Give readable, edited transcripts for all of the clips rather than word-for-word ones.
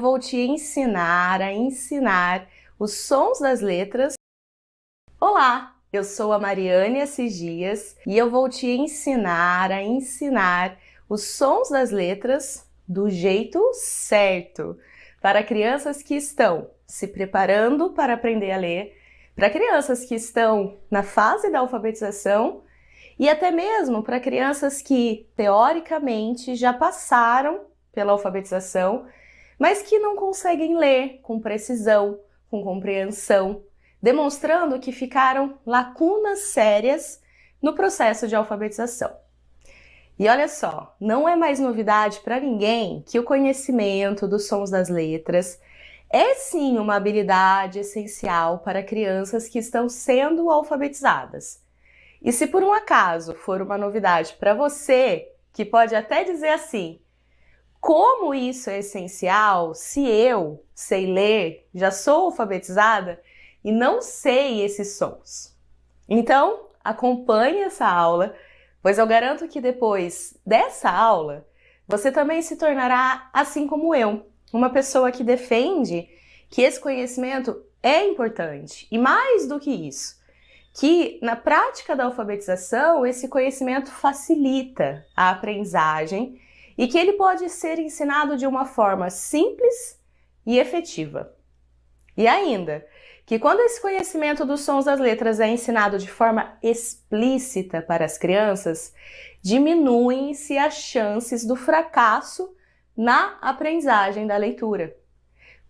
Vou te ensinar a ensinar os sons das letras. Olá, eu sou a Mariane Assis Dias e eu vou te ensinar a ensinar os sons das letras do jeito certo para crianças que estão se preparando para aprender a ler, para crianças que estão na fase da alfabetização e até mesmo para crianças que, teoricamente, já passaram pela alfabetização, mas que não conseguem ler com precisão, com compreensão, demonstrando que ficaram lacunas sérias no processo de alfabetização. E olha só, não é mais novidade para ninguém que o conhecimento dos sons das letras é sim uma habilidade essencial para crianças que estão sendo alfabetizadas. E se por um acaso for uma novidade para você, que pode até dizer assim: como isso é essencial se eu sei ler, já sou alfabetizada e não sei esses sons? Então, acompanhe essa aula, pois eu garanto que depois dessa aula, você também se tornará, assim como eu, uma pessoa que defende que esse conhecimento é importante. E mais do que isso, que na prática da alfabetização, esse conhecimento facilita a aprendizagem e que ele pode ser ensinado de uma forma simples e efetiva. E ainda, que quando esse conhecimento dos sons das letras é ensinado de forma explícita para as crianças, diminuem-se as chances do fracasso na aprendizagem da leitura.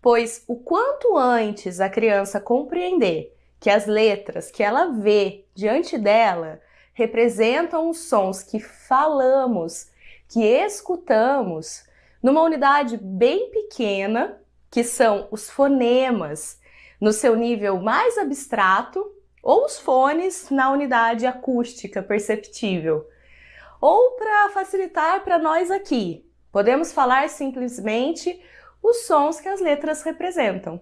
Pois o quanto antes a criança compreender que as letras que ela vê diante dela representam os sons que falamos, que escutamos, numa unidade bem pequena, que são os fonemas, no seu nível mais abstrato, ou os fones na unidade acústica perceptível. Ou, para facilitar para nós aqui, podemos falar simplesmente os sons que as letras representam.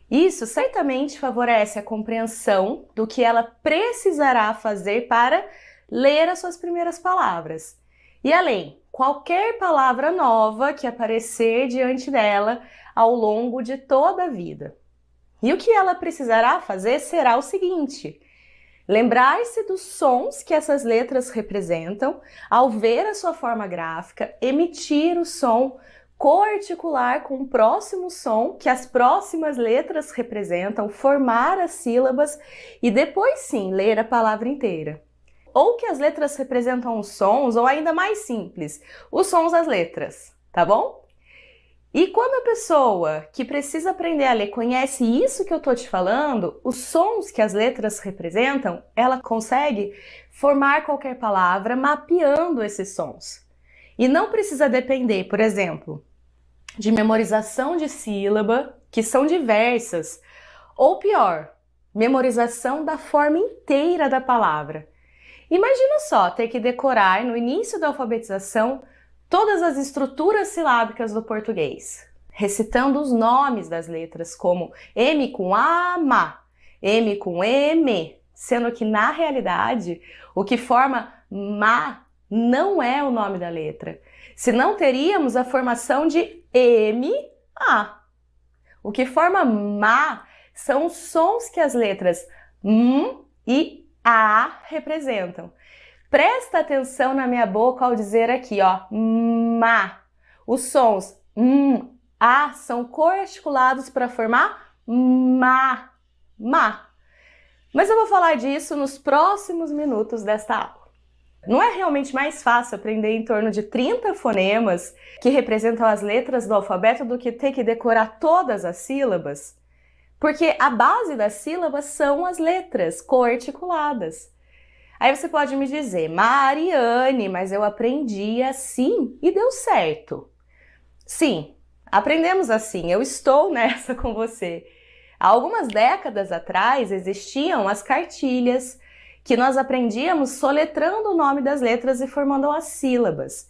Isso certamente favorece a compreensão do que ela precisará fazer para ler as suas primeiras palavras. E além, qualquer palavra nova que aparecer diante dela ao longo de toda a vida. E o que ela precisará fazer será o seguinte: lembrar-se dos sons que essas letras representam ao ver a sua forma gráfica, emitir o som, coarticular com o próximo som que as próximas letras representam, formar as sílabas e depois sim ler a palavra inteira. Ou que as letras representam os sons, ou ainda mais simples, os sons das letras, tá bom? E quando a pessoa que precisa aprender a ler conhece isso que eu tô te falando, os sons que as letras representam, ela consegue formar qualquer palavra mapeando esses sons. E não precisa depender, por exemplo, de memorização de sílaba, que são diversas, ou pior, memorização da forma inteira da palavra. Imagina só ter que decorar no início da alfabetização todas as estruturas silábicas do português, recitando os nomes das letras como M com A, ma, M com M, sendo que na realidade o que forma ma não é o nome da letra, senão teríamos a formação de M-A. O que forma ma são os sons que as letras M e A representam. Presta atenção na minha boca ao dizer aqui, ó, ma. Os sons A são coarticulados para formar ma, ma. Mas eu vou falar disso nos próximos minutos desta aula. Não é realmente mais fácil aprender em torno de 30 fonemas que representam as letras do alfabeto do que ter que decorar todas as sílabas? Porque a base das sílabas são as letras coarticuladas. Aí você pode me dizer: Mariane, mas eu aprendi assim e deu certo. Sim, aprendemos assim, eu estou nessa com você. Há algumas décadas atrás existiam as cartilhas, que nós aprendíamos soletrando o nome das letras e formando as sílabas.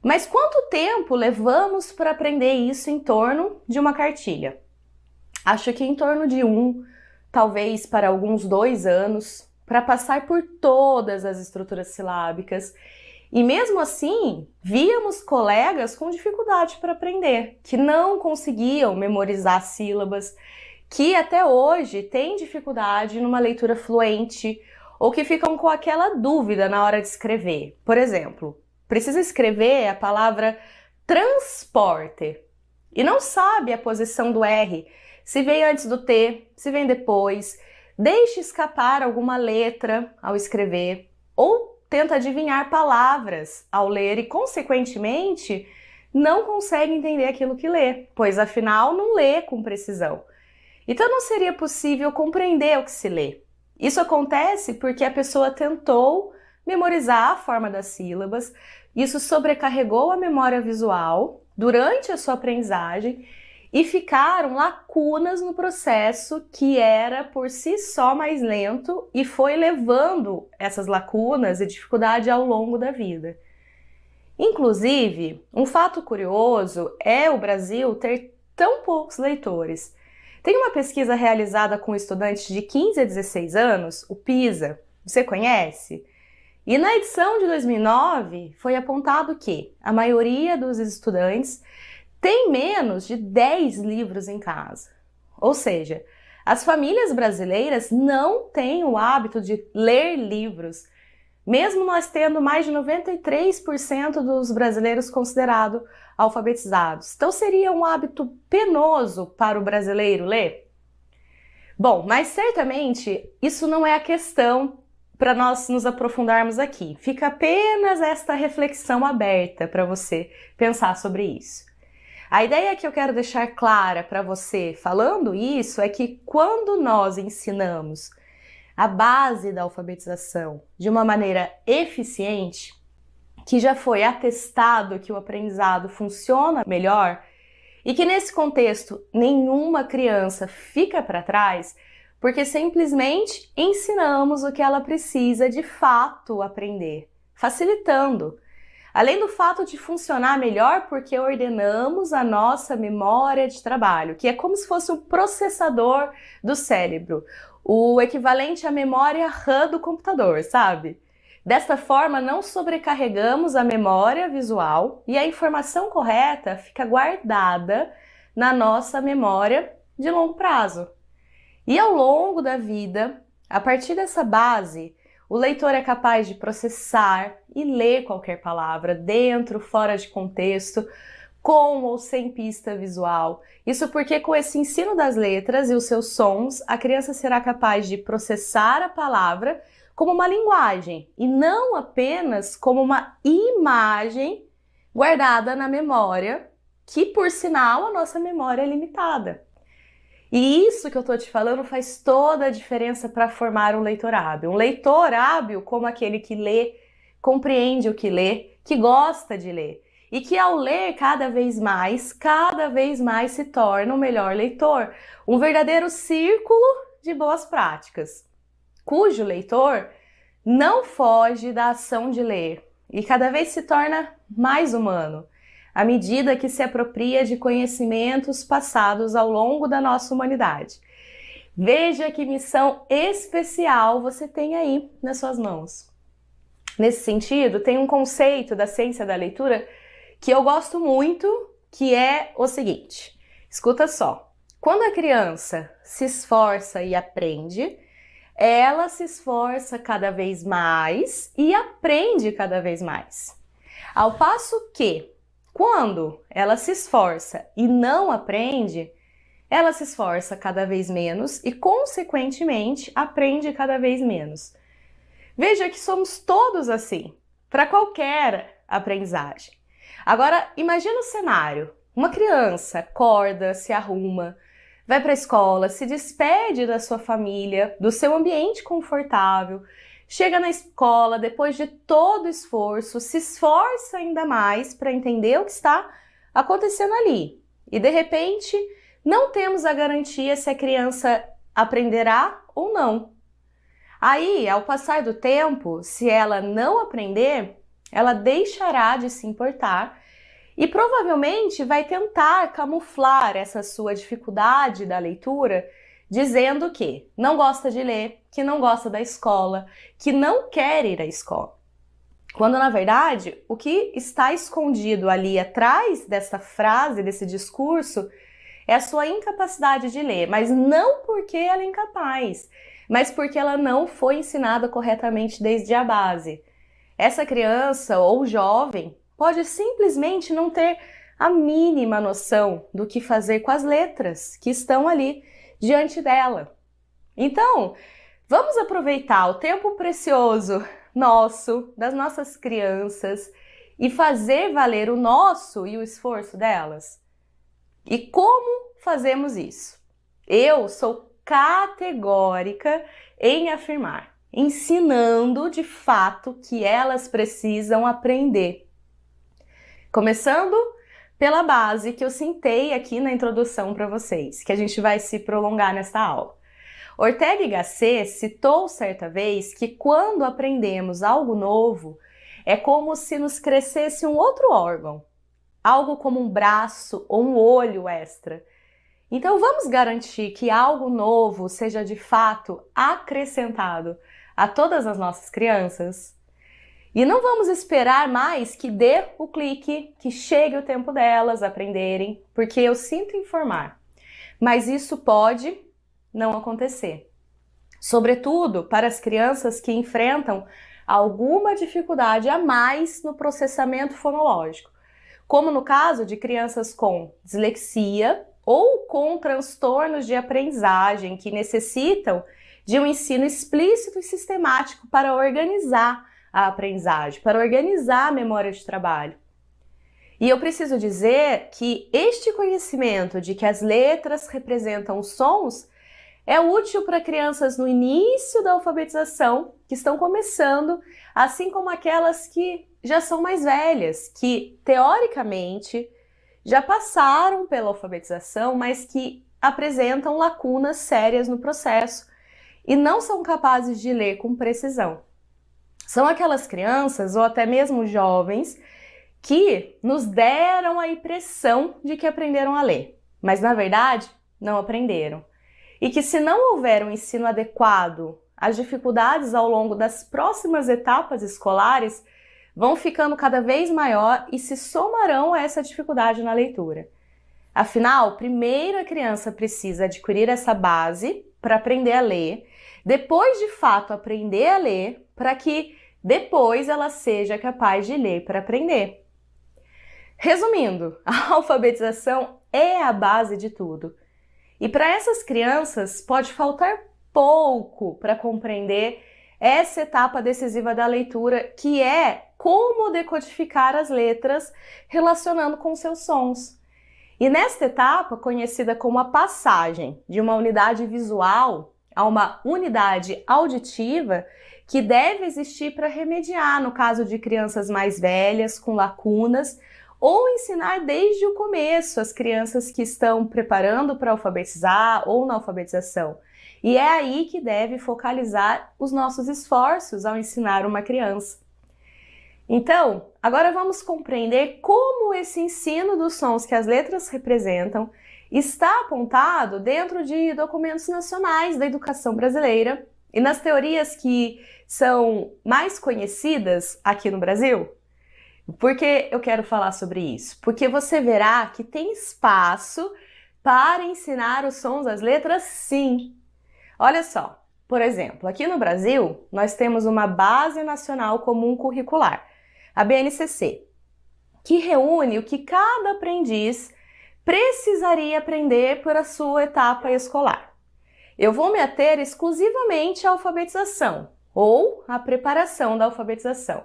Mas quanto tempo levamos para aprender isso em torno de uma cartilha? Acho que em torno de talvez para alguns 2 anos, para passar por todas as estruturas silábicas E mesmo assim, víamos colegas com dificuldade para aprender, que não conseguiam memorizar sílabas, que até hoje têm dificuldade numa leitura fluente ou que ficam com aquela dúvida na hora de escrever. Por exemplo, precisa escrever a palavra transporte e não sabe a posição do R, se vem antes do T, se vem depois, deixa escapar alguma letra ao escrever ou tenta adivinhar palavras ao ler e, consequentemente, não consegue entender aquilo que lê, pois afinal não lê com precisão. Então não seria possível compreender o que se lê. Isso acontece porque a pessoa tentou memorizar a forma das sílabas, isso sobrecarregou a memória visual durante a sua aprendizagem e ficaram lacunas no processo que era por si só mais lento e foi levando essas lacunas e dificuldade ao longo da vida. Inclusive, um fato curioso é o Brasil ter tão poucos leitores. Tem uma pesquisa realizada com estudantes de 15 a 16 anos, o PISA, você conhece? E na edição de 2009 foi apontado que a maioria dos estudantes tem menos de 10 livros em casa. Ou seja, as famílias brasileiras não têm o hábito de ler livros, mesmo nós tendo mais de 93% dos brasileiros considerados alfabetizados. Então seria um hábito penoso para o brasileiro ler? Bom, mas certamente isso não é a questão para nós nos aprofundarmos aqui. Fica apenas esta reflexão aberta para você pensar sobre isso. A ideia que eu quero deixar clara para você falando isso é que quando nós ensinamos a base da alfabetização de uma maneira eficiente, que já foi atestado que o aprendizado funciona melhor e que nesse contexto nenhuma criança fica para trás, porque simplesmente ensinamos o que ela precisa de fato aprender, facilitando. Além do fato de funcionar melhor porque ordenamos a nossa memória de trabalho, que é como se fosse o processador do cérebro, o equivalente à memória RAM do computador, sabe? Desta forma, não sobrecarregamos a memória visual e a informação correta fica guardada na nossa memória de longo prazo. E ao longo da vida, a partir dessa base, o leitor é capaz de processar e ler qualquer palavra, dentro, fora de contexto, com ou sem pista visual. Isso porque com esse ensino das letras e os seus sons, a criança será capaz de processar a palavra como uma linguagem e não apenas como uma imagem guardada na memória, que por sinal a nossa memória é limitada. E isso que eu estou te falando faz toda a diferença para formar um leitor hábil. Um leitor hábil como aquele que lê, compreende o que lê, que gosta de ler. E que ao ler cada vez mais se torna um melhor leitor. Um verdadeiro círculo de boas práticas, cujo leitor não foge da ação de ler e cada vez se torna mais humano, à medida que se apropria de conhecimentos passados ao longo da nossa humanidade. Veja que missão especial você tem aí nas suas mãos. Nesse sentido, tem um conceito da ciência da leitura que eu gosto muito, que é o seguinte: escuta só. Quando a criança se esforça e aprende, ela se esforça cada vez mais e aprende cada vez mais. Ao passo que, quando ela se esforça e não aprende, ela se esforça cada vez menos e, consequentemente, aprende cada vez menos. Veja que somos todos assim, para qualquer aprendizagem. Agora, imagina o cenário. Uma criança acorda, se arruma, vai para a escola, se despede da sua família, do seu ambiente confortável, chega na escola, depois de todo o esforço, se esforça ainda mais para entender o que está acontecendo ali. E, de repente, não temos a garantia se a criança aprenderá ou não. Aí, ao passar do tempo, se ela não aprender, ela deixará de se importar e provavelmente vai tentar camuflar essa sua dificuldade da leitura, dizendo que não gosta de ler, que não gosta da escola, que não quer ir à escola. Quando, na verdade, o que está escondido ali atrás dessa frase, desse discurso, é a sua incapacidade de ler, mas não porque ela é incapaz, mas porque ela não foi ensinada corretamente desde a base. Essa criança ou jovem pode simplesmente não ter a mínima noção do que fazer com as letras que estão ali diante dela. Então, vamos aproveitar o tempo precioso nosso, das nossas crianças, e fazer valer o nosso e o esforço delas? E como fazemos isso? Eu sou categórica em afirmar, ensinando de fato que elas precisam aprender. Começando pela base que eu citei aqui na introdução para vocês, que a gente vai se prolongar nesta aula. Ortega y Gasset citou certa vez que quando aprendemos algo novo, é como se nos crescesse um outro órgão, algo como um braço ou um olho extra. Então vamos garantir que algo novo seja de fato acrescentado a todas as nossas crianças? E não vamos esperar mais que dê o clique, que chegue o tempo delas aprenderem, porque eu sinto informar. Mas isso pode não acontecer. Sobretudo para as crianças que enfrentam alguma dificuldade a mais no processamento fonológico, como no caso de crianças com dislexia ou com transtornos de aprendizagem que necessitam de um ensino explícito e sistemático para organizar a aprendizagem, para organizar a memória de trabalho. E eu preciso dizer que este conhecimento de que as letras representam os sons é útil para crianças no início da alfabetização, que estão começando, assim como aquelas que já são mais velhas, que teoricamente já passaram pela alfabetização, mas que apresentam lacunas sérias no processo e não são capazes de ler com precisão. São aquelas crianças, ou até mesmo jovens, que nos deram a impressão de que aprenderam a ler, mas na verdade não aprenderam. E que se não houver um ensino adequado, as dificuldades ao longo das próximas etapas escolares vão ficando cada vez maior e se somarão a essa dificuldade na leitura. Afinal, primeiro a criança precisa adquirir essa base para aprender a ler, depois de fato aprender a ler, para que depois ela seja capaz de ler para aprender. Resumindo, a alfabetização é a base de tudo. E para essas crianças pode faltar pouco para compreender essa etapa decisiva da leitura, que é como decodificar as letras relacionando com seus sons. E nesta etapa, conhecida como a passagem de uma unidade visual a uma unidade auditiva, que deve existir para remediar no caso de crianças mais velhas, com lacunas, ou ensinar desde o começo as crianças que estão preparando para alfabetizar ou na alfabetização. E é aí que deve focalizar os nossos esforços ao ensinar uma criança. Então, agora vamos compreender como esse ensino dos sons que as letras representam está apontado dentro de documentos nacionais da educação brasileira e nas teorias que são mais conhecidas aqui no Brasil. Por que eu quero falar sobre isso? Porque você verá que tem espaço para ensinar os sons das letras, sim. Olha só, por exemplo, aqui no Brasil, nós temos uma Base Nacional Comum Curricular, a BNCC, que reúne o que cada aprendiz precisaria aprender para a sua etapa escolar. Eu vou me ater exclusivamente à alfabetização, ou à preparação da alfabetização.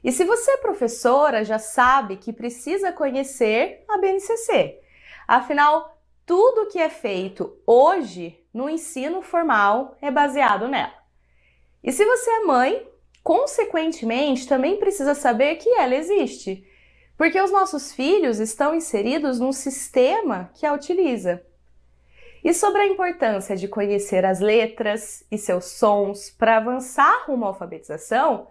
E se você é professora, já sabe que precisa conhecer a BNCC. Afinal, tudo que é feito hoje no ensino formal é baseado nela. E se você é mãe, consequentemente, também precisa saber que ela existe, porque os nossos filhos estão inseridos num sistema que a utiliza. E sobre a importância de conhecer as letras e seus sons para avançar rumo à alfabetização,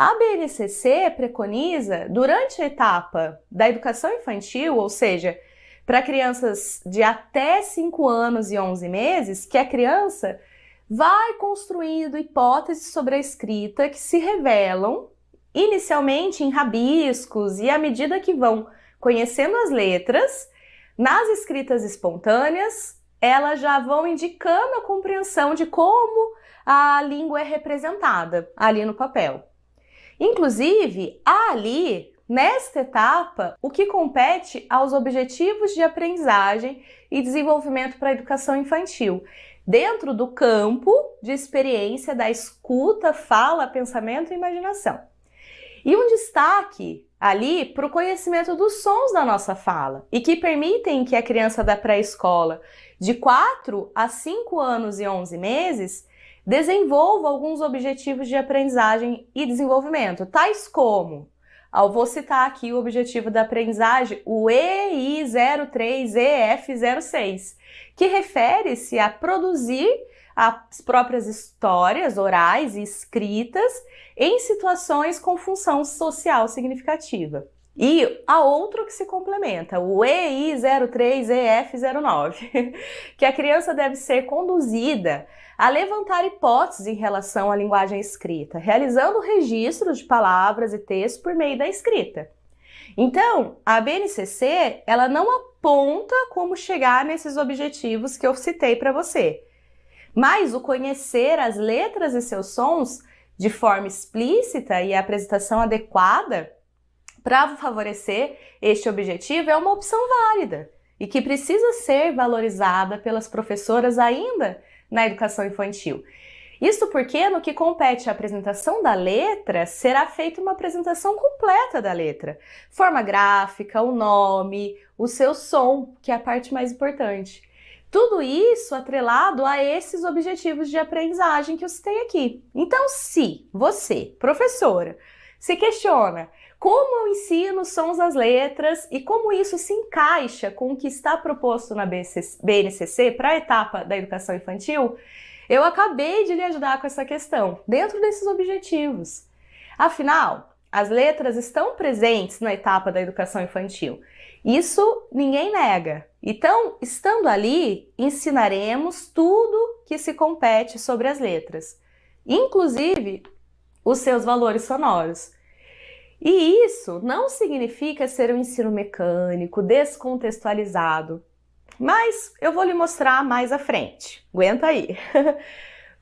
a BNCC preconiza, durante a etapa da educação infantil, ou seja, para crianças de até 5 anos e 11 meses, que a criança vai construindo hipóteses sobre a escrita que se revelam inicialmente em rabiscos e à medida que vão conhecendo as letras, nas escritas espontâneas, elas já vão indicando a compreensão de como a língua é representada ali no papel. Inclusive, há ali, nesta etapa, o que compete aos objetivos de aprendizagem e desenvolvimento para a educação infantil, dentro do campo de experiência da escuta, fala, pensamento e imaginação. E um destaque ali para o conhecimento dos sons da nossa fala e que permitem que a criança da pré-escola de 4 a 5 anos e 11 meses desenvolva alguns objetivos de aprendizagem e desenvolvimento, tais como, vou citar aqui o objetivo da aprendizagem, o EI03EF06, que refere-se a produzir as próprias histórias orais e escritas em situações com função social significativa. E há outro que se complementa, o EI03EF09, que a criança deve ser conduzida a levantar hipóteses em relação à linguagem escrita, realizando o registro de palavras e textos por meio da escrita. Então, a BNCC, ela não aponta como chegar nesses objetivos que eu citei para você, mas o conhecer as letras e seus sons de forma explícita e a apresentação adequada para favorecer este objetivo é uma opção válida e que precisa ser valorizada pelas professoras ainda na educação infantil. Isso porque, no que compete à apresentação da letra, será feita uma apresentação completa da letra. Forma gráfica, o nome, o seu som, que é a parte mais importante. Tudo isso atrelado a esses objetivos de aprendizagem que eu citei aqui. Então, se você, professora, se questiona como eu ensino os sons das letras e como isso se encaixa com o que está proposto na BNCC para a etapa da educação infantil, eu acabei de lhe ajudar com essa questão, dentro desses objetivos. Afinal, as letras estão presentes na etapa da educação infantil. Isso ninguém nega. Então, estando ali, ensinaremos tudo que se compete sobre as letras, inclusive os seus valores sonoros. E isso não significa ser um ensino mecânico, descontextualizado, mas eu vou lhe mostrar mais à frente. Aguenta aí!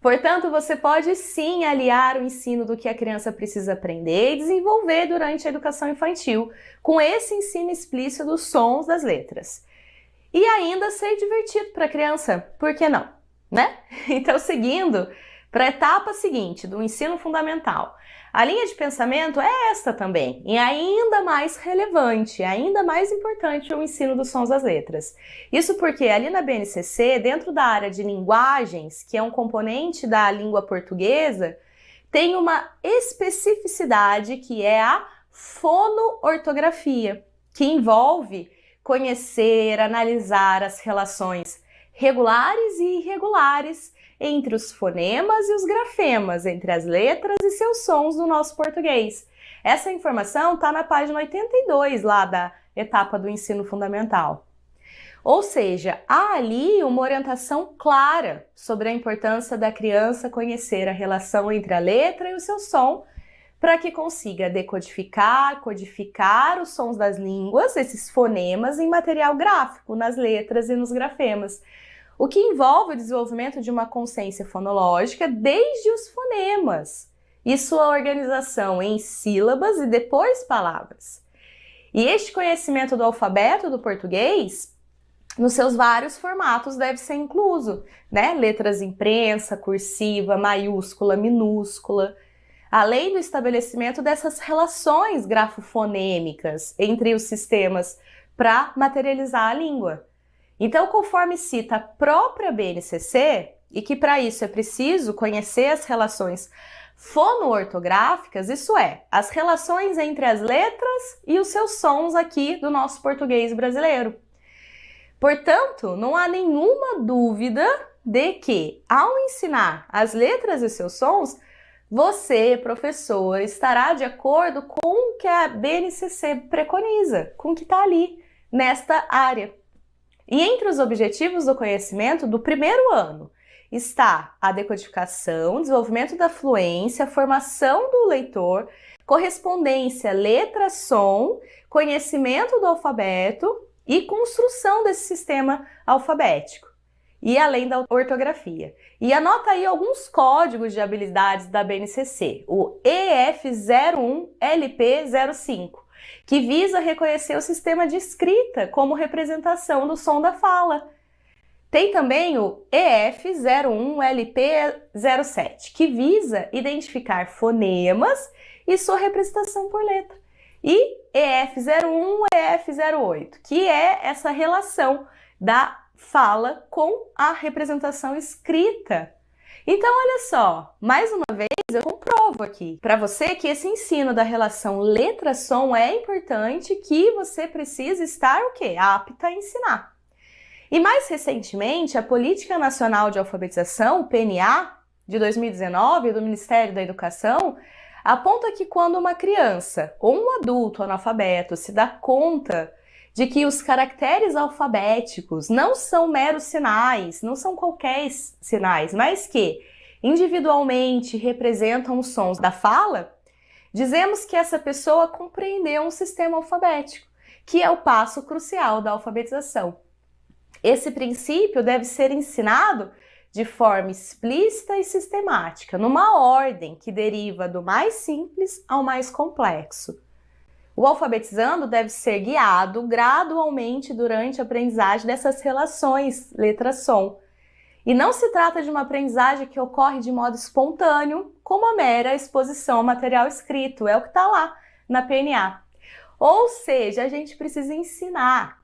Portanto, você pode sim aliar o ensino do que a criança precisa aprender e desenvolver durante a educação infantil, com esse ensino explícito dos sons das letras. E ainda ser divertido para a criança, por que não? Né? Então, seguindo para a etapa seguinte do ensino fundamental, a linha de pensamento é esta também, e ainda mais relevante, ainda mais importante o ensino dos sons das letras. Isso porque ali na BNCC, dentro da área de linguagens, que é um componente da língua portuguesa, tem uma especificidade que é a fonoortografia, que envolve conhecer, analisar as relações regulares e irregulares entre os fonemas e os grafemas, entre as letras e seus sons do nosso português. Essa informação está na página 82 lá da etapa do ensino fundamental. Ou seja, há ali uma orientação clara sobre a importância da criança conhecer a relação entre a letra e o seu som, para que consiga decodificar, codificar os sons das línguas, esses fonemas, em material gráfico, nas letras e nos grafemas, o que envolve o desenvolvimento de uma consciência fonológica desde os fonemas e sua organização em sílabas e depois palavras. E este conhecimento do alfabeto do português, nos seus vários formatos, deve ser incluso, né? Letras imprensa, cursiva, maiúscula, minúscula, além do estabelecimento dessas relações grafofonêmicas entre os sistemas para materializar a língua. Então, conforme cita a própria BNCC, e que para isso é preciso conhecer as relações fonoortográficas, isso é, as relações entre as letras e os seus sons aqui do nosso português brasileiro. Portanto, não há nenhuma dúvida de que, ao ensinar as letras e seus sons, você, professor, estará de acordo com o que a BNCC preconiza, com o que está ali, nesta área. E entre os objetivos do conhecimento do primeiro ano está a decodificação, desenvolvimento da fluência, formação do leitor, correspondência letra-som, conhecimento do alfabeto e construção desse sistema alfabético, e além da ortografia. E anota aí alguns códigos de habilidades da BNCC, o EF01LP05, que visa reconhecer o sistema de escrita como representação do som da fala. Tem também o EF01LP07, que visa identificar fonemas e sua representação por letra. E EF01, EF08, que é essa relação da fala com a representação escrita. Então, olha só, mais uma vez eu comprovo aqui para você que esse ensino da relação letra-som é importante, que você precisa estar o quê? Apta a ensinar. E mais recentemente, a Política Nacional de Alfabetização, PNA, de 2019, do Ministério da Educação, aponta que quando uma criança ou um adulto analfabeto se dá conta de que os caracteres alfabéticos não são meros sinais, não são qualquer sinais, mas que individualmente representam os sons da fala, dizemos que essa pessoa compreendeu um sistema alfabético, que é o passo crucial da alfabetização. Esse princípio deve ser ensinado de forma explícita e sistemática, numa ordem que deriva do mais simples ao mais complexo. O alfabetizando deve ser guiado gradualmente durante a aprendizagem dessas relações letra-som. E não se trata de uma aprendizagem que ocorre de modo espontâneo, como a mera exposição ao material escrito, é o que está lá na PNA. Ou seja, a gente precisa ensinar.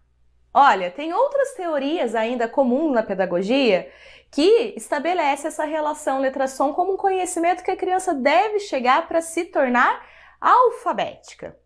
Olha, tem outras teorias ainda comuns na pedagogia que estabelece essa relação letra-som como um conhecimento que a criança deve chegar para se tornar alfabética.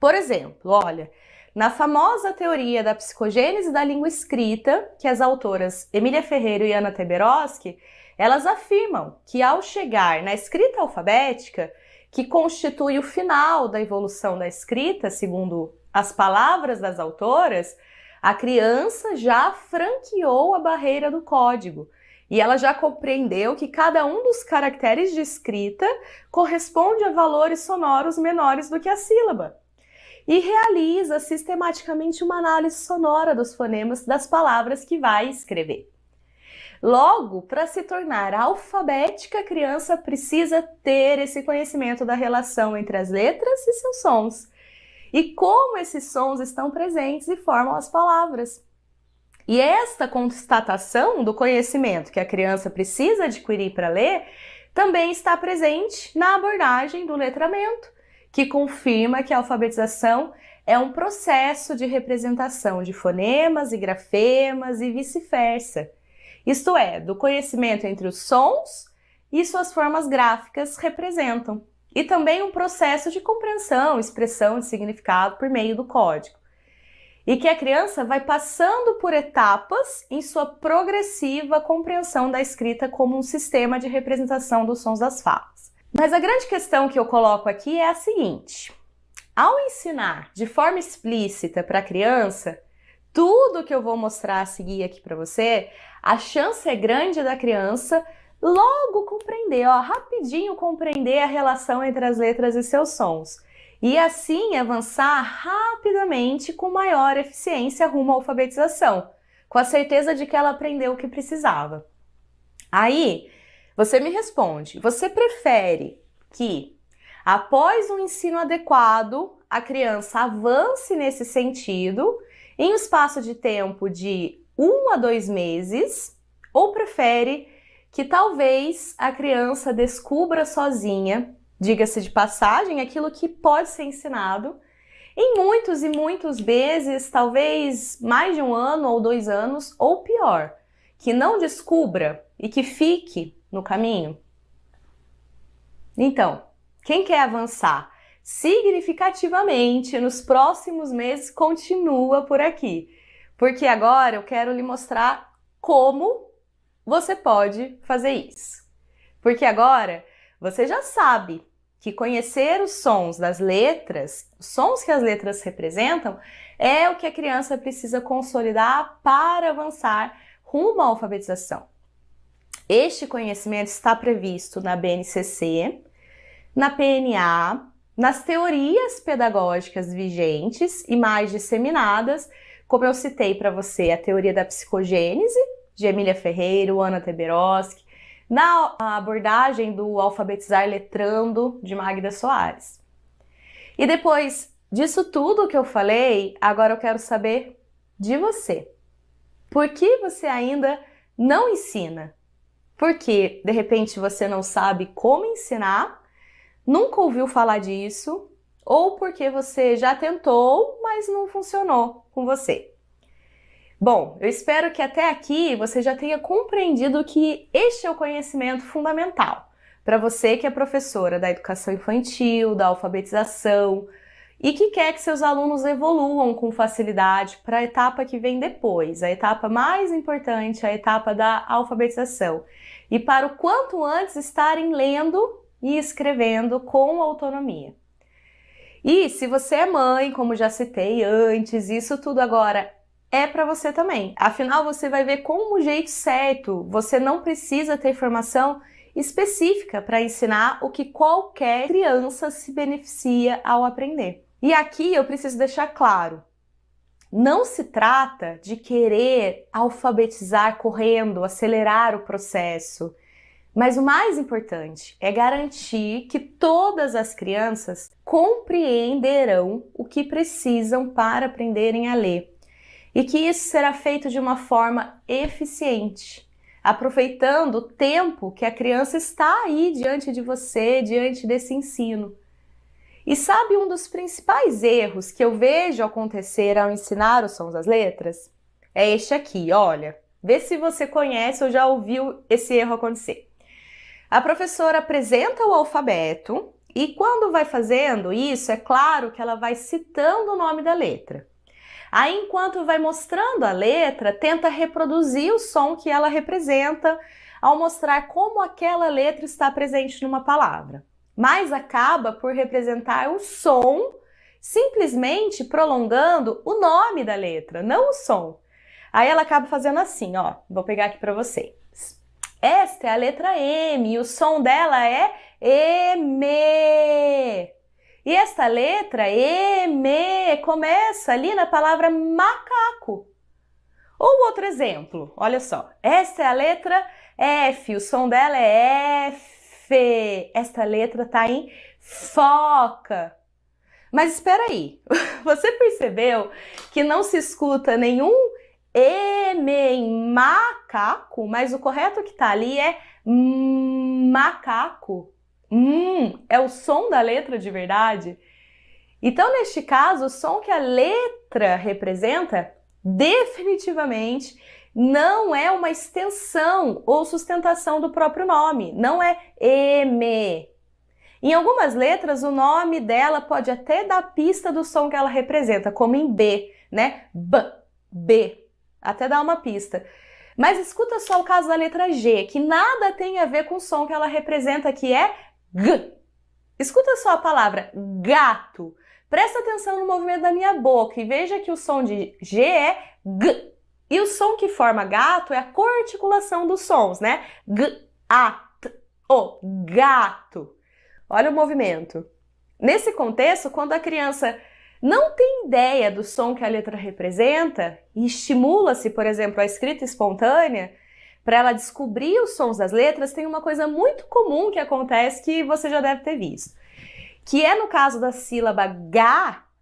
Por exemplo, olha, na famosa teoria da psicogênese da língua escrita, que as autoras Emília Ferreira e Anna Teberoski, elas afirmam que ao chegar na escrita alfabética, que constitui o final da evolução da escrita, segundo as palavras das autoras, a criança já franqueou a barreira do código e ela já compreendeu que cada um dos caracteres de escrita corresponde a valores sonoros menores do que a sílaba e realiza sistematicamente uma análise sonora dos fonemas das palavras que vai escrever. Logo, para se tornar alfabética, a criança precisa ter esse conhecimento da relação entre as letras e seus sons, e como esses sons estão presentes e formam as palavras. E esta constatação do conhecimento que a criança precisa adquirir para ler também está presente na abordagem do letramento, que confirma que a alfabetização é um processo de representação de fonemas e grafemas e vice-versa. Isto é, do conhecimento entre os sons e suas formas gráficas representam. E também um processo de compreensão, expressão de significado por meio do código. E que a criança vai passando por etapas em sua progressiva compreensão da escrita como um sistema de representação dos sons das falas. Mas a grande questão que eu coloco aqui é a seguinte: ao ensinar de forma explícita para a criança, tudo que eu vou mostrar a seguir aqui para você, a chance é grande da criança logo compreender, rapidinho compreender a relação entre as letras e seus sons. E assim avançar rapidamente com maior eficiência rumo à alfabetização, com a certeza de que ela aprendeu o que precisava. Aí, você me responde, você prefere que, após um ensino adequado, a criança avance nesse sentido em um espaço de tempo de 1 a 2 meses, ou prefere que talvez a criança descubra sozinha, diga-se de passagem, aquilo que pode ser ensinado em muitos e muitos meses, talvez mais de 1 ano ou 2 anos, ou pior, que não descubra e que fique no caminho? Então, quem quer avançar significativamente nos próximos meses, continua por aqui, porque agora eu quero lhe mostrar como você pode fazer isso. Porque agora você já sabe que conhecer os sons das letras, os sons que as letras representam, é o que a criança precisa consolidar para avançar rumo à alfabetização. Este conhecimento está previsto na BNCC, na PNA, nas teorias pedagógicas vigentes e mais disseminadas, como eu citei para você, a teoria da psicogênese, de Emília Ferreiro, Ana Teberoski, na abordagem do alfabetizar letrando, de Magda Soares. E depois disso tudo que eu falei, agora eu quero saber de você. Por que você ainda não ensina? Porque, de repente, você não sabe como ensinar, nunca ouviu falar disso, ou porque você já tentou, mas não funcionou com você. Bom, eu espero que até aqui você já tenha compreendido que este é o conhecimento fundamental para você que é professora da educação infantil, da alfabetização e que quer que seus alunos evoluam com facilidade para a etapa que vem depois, a etapa mais importante, a etapa da alfabetização, e para o quanto antes estarem lendo e escrevendo com autonomia. E se você é mãe, como já citei antes, isso tudo agora é para você também. Afinal, você vai ver como o jeito certo. Você não precisa ter formação específica para ensinar o que qualquer criança se beneficia ao aprender. E aqui eu preciso deixar claro, não se trata de querer alfabetizar correndo, acelerar o processo, mas o mais importante é garantir que todas as crianças compreenderão o que precisam para aprenderem a ler. E que isso será feito de uma forma eficiente, aproveitando o tempo que a criança está aí diante de você, diante desse ensino. E sabe um dos principais erros que eu vejo acontecer ao ensinar os sons das letras? É este aqui, olha. Vê se você conhece ou já ouviu esse erro acontecer. A professora apresenta o alfabeto e quando vai fazendo isso, é claro que ela vai citando o nome da letra. Aí, enquanto vai mostrando a letra, tenta reproduzir o som que ela representa ao mostrar como aquela letra está presente numa palavra. Mas acaba por representar o som, simplesmente prolongando o nome da letra, não o som. Aí ela acaba fazendo assim, ó, vou pegar aqui para vocês. Esta é a letra M e o som dela é M. E esta letra, M, começa ali na palavra macaco. Ou outro exemplo, olha só. Esta é a letra F, o som dela é F. Esta letra está em foca. Mas espera aí, você percebeu que não se escuta nenhum M em macaco, mas o correto que está ali é macaco. É o som da letra de verdade? Então, neste caso, o som que a letra representa definitivamente não é uma extensão ou sustentação do próprio nome, não é M. Em algumas letras, o nome dela pode até dar pista do som que ela representa, como em B, né? B, até dar uma pista. Mas escuta só o caso da letra G, que nada tem a ver com o som que ela representa, que é G. Escuta só a palavra gato. Presta atenção no movimento da minha boca e veja que o som de G é G. E o som que forma gato é a coarticulação dos sons, né? G, A, T, O, gato. Olha o movimento. Nesse contexto, quando a criança não tem ideia do som que a letra representa e estimula-se, por exemplo, a escrita espontânea, para ela descobrir os sons das letras, tem uma coisa muito comum que acontece que você já deve ter visto. Que é no caso da sílaba G,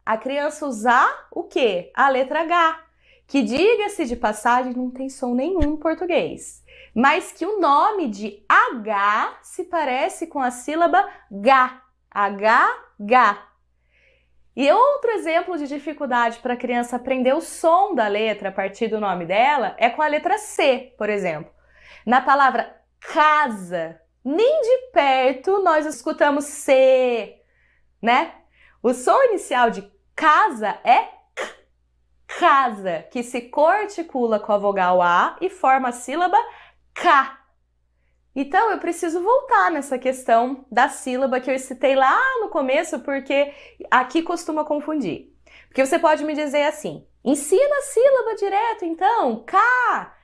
a criança usar o quê? A letra H, que, diga-se de passagem, não tem som nenhum em português, mas que o nome de H se parece com a sílaba G, H. E outro exemplo de dificuldade para a criança aprender o som da letra a partir do nome dela é com a letra C, por exemplo. Na palavra casa, nem de perto nós escutamos C, né? O som inicial de casa é K, casa, que se coarticula com a vogal A e forma a sílaba K. Então, eu preciso voltar nessa questão da sílaba que eu citei lá no começo, porque aqui costuma confundir. Porque você pode me dizer assim, ensina a sílaba direto, então, K.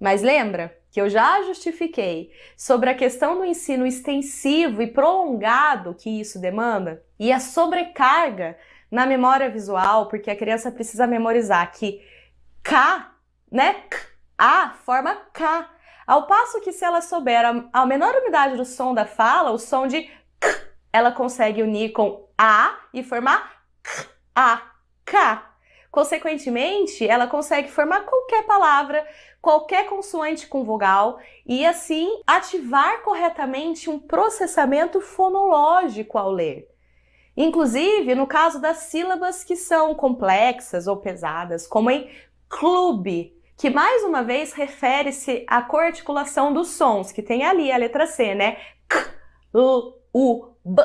Mas lembra? que eu já justifiquei sobre a questão do ensino extensivo e prolongado que isso demanda, e a sobrecarga na memória visual, porque a criança precisa memorizar que K, né? A forma K. Ao passo que se ela souber a menor unidade do som da fala, o som de K, ela consegue unir com A e formar K, A, K. Consequentemente, ela consegue formar qualquer palavra, qualquer consoante com vogal e assim ativar corretamente um processamento fonológico ao ler. Inclusive, no caso das sílabas que são complexas ou pesadas, como em clube, que mais uma vez refere-se à coarticulação dos sons, que tem ali a letra C, né? K, L, U, B,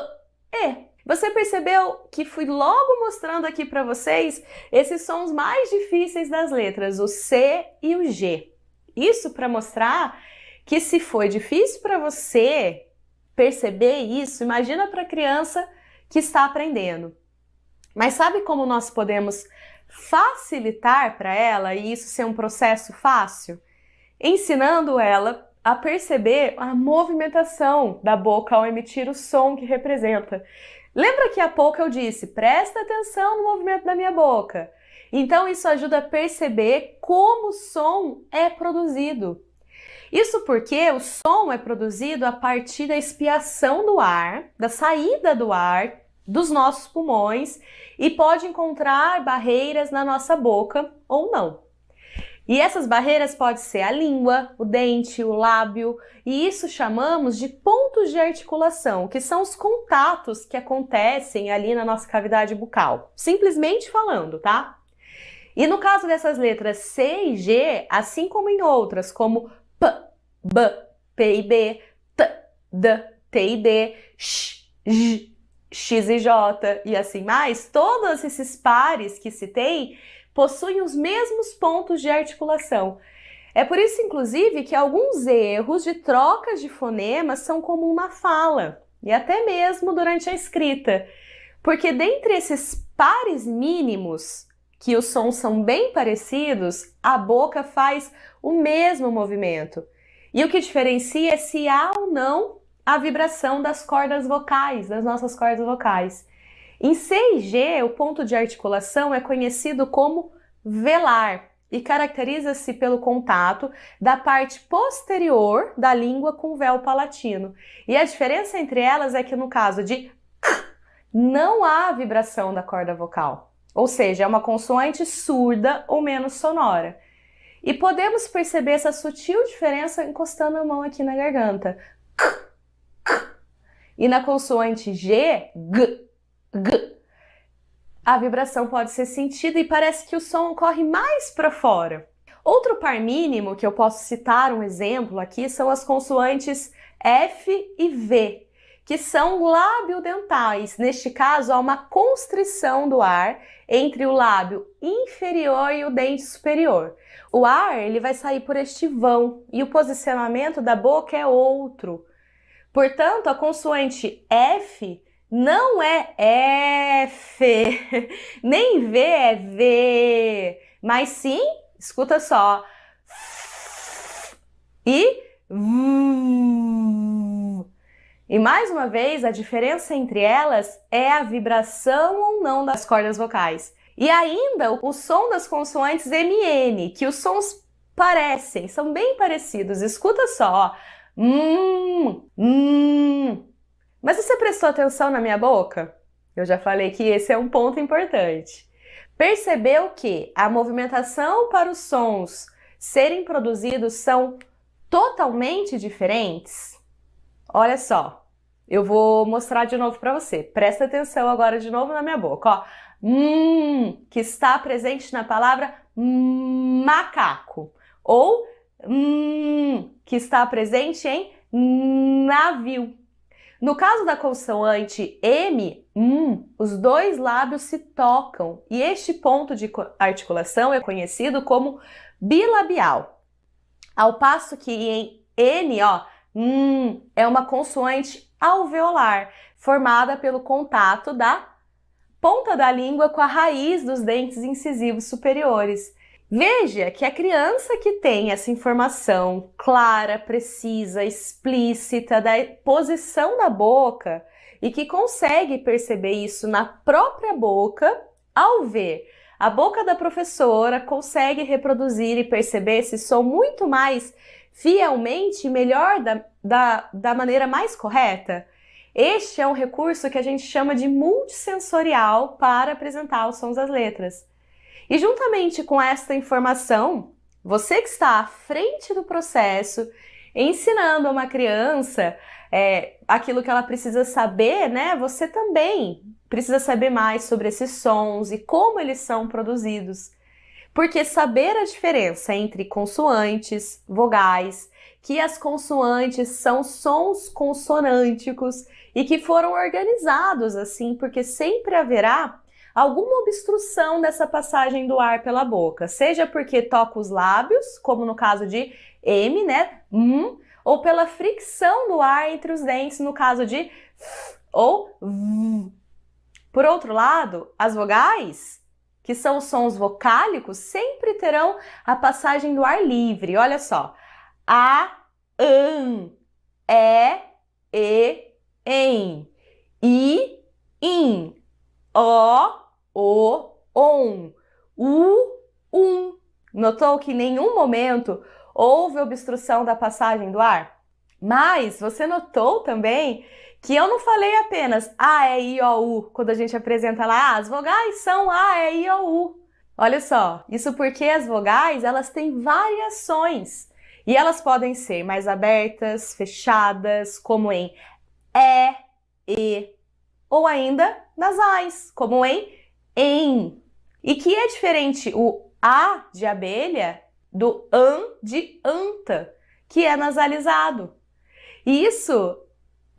E. Você percebeu que fui logo mostrando aqui para vocês esses sons mais difíceis das letras, o C e o G. Isso para mostrar que se foi difícil para você perceber isso, imagina para a criança que está aprendendo. Mas sabe como nós podemos facilitar para ela e isso ser um processo fácil? Ensinando ela a perceber a movimentação da boca ao emitir o som que representa. Lembra que há pouco eu disse, presta atenção no movimento da minha boca. Então isso ajuda a perceber como o som é produzido. Isso porque o som é produzido a partir da expiação do ar, da saída do ar dos nossos pulmões e pode encontrar barreiras na nossa boca ou não. E essas barreiras podem ser a língua, o dente, o lábio, e isso chamamos de pontos de articulação, que são os contatos que acontecem ali na nossa cavidade bucal, simplesmente falando, tá? E no caso dessas letras C e G, assim como em outras, como P, B, P e B, T, D, T e D, X, J, X e J e assim mais, todos esses pares que citei possuem os mesmos pontos de articulação. É por isso, inclusive, que alguns erros de trocas de fonemas são comuns na fala, e até mesmo durante a escrita, porque dentre esses pares mínimos, que os sons são bem parecidos, a boca faz o mesmo movimento. E o que diferencia é se há ou não a vibração das cordas vocais, das nossas cordas vocais. Em C e G, o ponto de articulação é conhecido como velar e caracteriza-se pelo contato da parte posterior da língua com o véu palatino. E a diferença entre elas é que no caso de K, não há vibração da corda vocal, ou seja, é uma consoante surda ou menos sonora. E podemos perceber essa sutil diferença encostando a mão aqui na garganta. K, K. E na consoante G, G, G, a vibração pode ser sentida e parece que o som corre mais para fora. Outro par mínimo que eu posso citar um exemplo aqui são as consoantes F e V, que são labiodentais. Neste caso, há uma constrição do ar entre o lábio inferior e o dente superior. O ar ele vai sair por este vão e o posicionamento da boca é outro. Portanto, a consoante F não é F, nem V é V, mas sim, escuta só, e V. E mais uma vez, a diferença entre elas é a vibração ou não das cordas vocais. E ainda o som das consoantes MN, que os sons parecem, são bem parecidos. Escuta só, Mas você prestou atenção na minha boca? Eu já falei que esse é um ponto importante. Percebeu que a movimentação para os sons serem produzidos são totalmente diferentes? Olha só, eu vou mostrar de novo para você. Presta atenção agora de novo na minha boca. Ó, que está presente na palavra macaco. Ou que está presente em navio. No caso da consoante M, os dois lábios se tocam e este ponto de articulação é conhecido como bilabial. Ao passo que em N, ó, é uma consoante alveolar, formada pelo contato da ponta da língua com a raiz dos dentes incisivos superiores. Veja que a criança que tem essa informação clara, precisa, explícita da posição da boca e que consegue perceber isso na própria boca, ao ver a boca da professora, consegue reproduzir e perceber esse som muito mais fielmente e melhor da maneira mais correta. Este é um recurso que a gente chama de multissensorial para apresentar os sons das letras. E juntamente com esta informação, você que está à frente do processo, ensinando a uma criança aquilo que ela precisa saber, né? Você também precisa saber mais sobre esses sons e como eles são produzidos. Porque saber a diferença entre consoantes, vogais, que as consoantes são sons consonânticos e que foram organizados assim, porque sempre haverá alguma obstrução dessa passagem do ar pela boca, seja porque toca os lábios, como no caso de M, né, ou pela fricção do ar entre os dentes, no caso de f ou v. Por outro lado, as vogais, que são os sons vocálicos, sempre terão a passagem do ar livre. Olha só, a, e, em, i, in, o, on, Notou que em nenhum momento houve obstrução da passagem do ar? Mas você notou também que eu não falei apenas A, E, I, O, U, quando a gente apresenta lá, as vogais são A, E, I, O, U. Olha só, isso porque as vogais, elas têm variações e elas podem ser mais abertas, fechadas, como em E, ou ainda nasais, como em. E que é diferente o A de abelha do AN de anta, que é nasalizado. E isso,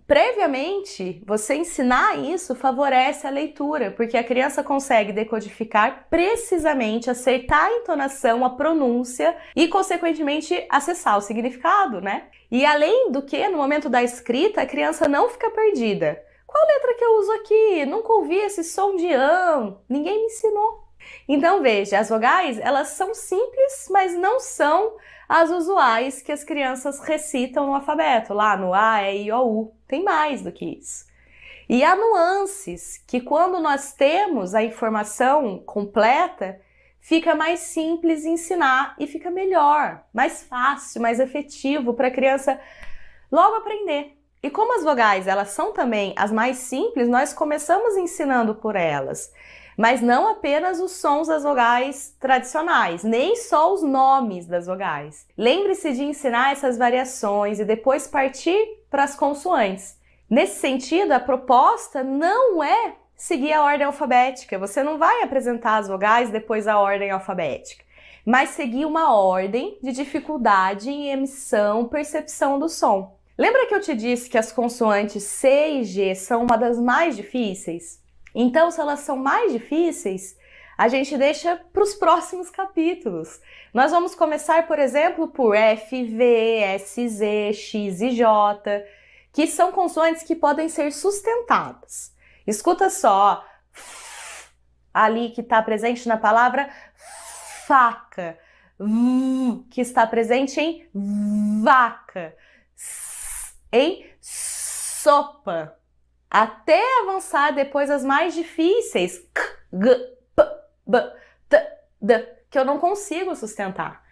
previamente, você ensinar isso favorece a leitura, porque a criança consegue decodificar precisamente, acertar a entonação, a pronúncia e, consequentemente, acessar o significado, né? E além do que, no momento da escrita, a criança não fica perdida. Qual letra que eu uso aqui? Nunca ouvi esse som de an, ninguém me ensinou. Então veja, as vogais, elas são simples, mas não são as usuais que as crianças recitam no alfabeto, lá no A, E, I, O, U. Tem mais do que isso. E há nuances que quando nós temos a informação completa, fica mais simples ensinar e fica melhor, mais fácil, mais efetivo para a criança logo aprender. E como as vogais, elas são também as mais simples, nós começamos ensinando por elas. Mas não apenas os sons das vogais tradicionais, nem só os nomes das vogais. Lembre-se de ensinar essas variações e depois partir para as consoantes. Nesse sentido, a proposta não é seguir a ordem alfabética. Você não vai apresentar as vogais depois a ordem alfabética, mas seguir uma ordem de dificuldade em emissão, percepção do som. Lembra que eu te disse que as consoantes C e G são uma das mais difíceis? Então, se elas são mais difíceis, a gente deixa para os próximos capítulos. Nós vamos começar, por exemplo, por F, V, S, Z, X e J, que são consoantes que podem ser sustentadas. Escuta só, ali que está presente na palavra faca, que está presente em vaca, em sopa, até avançar depois as mais difíceis, k, g, p, b, t, d, que eu não consigo sustentar.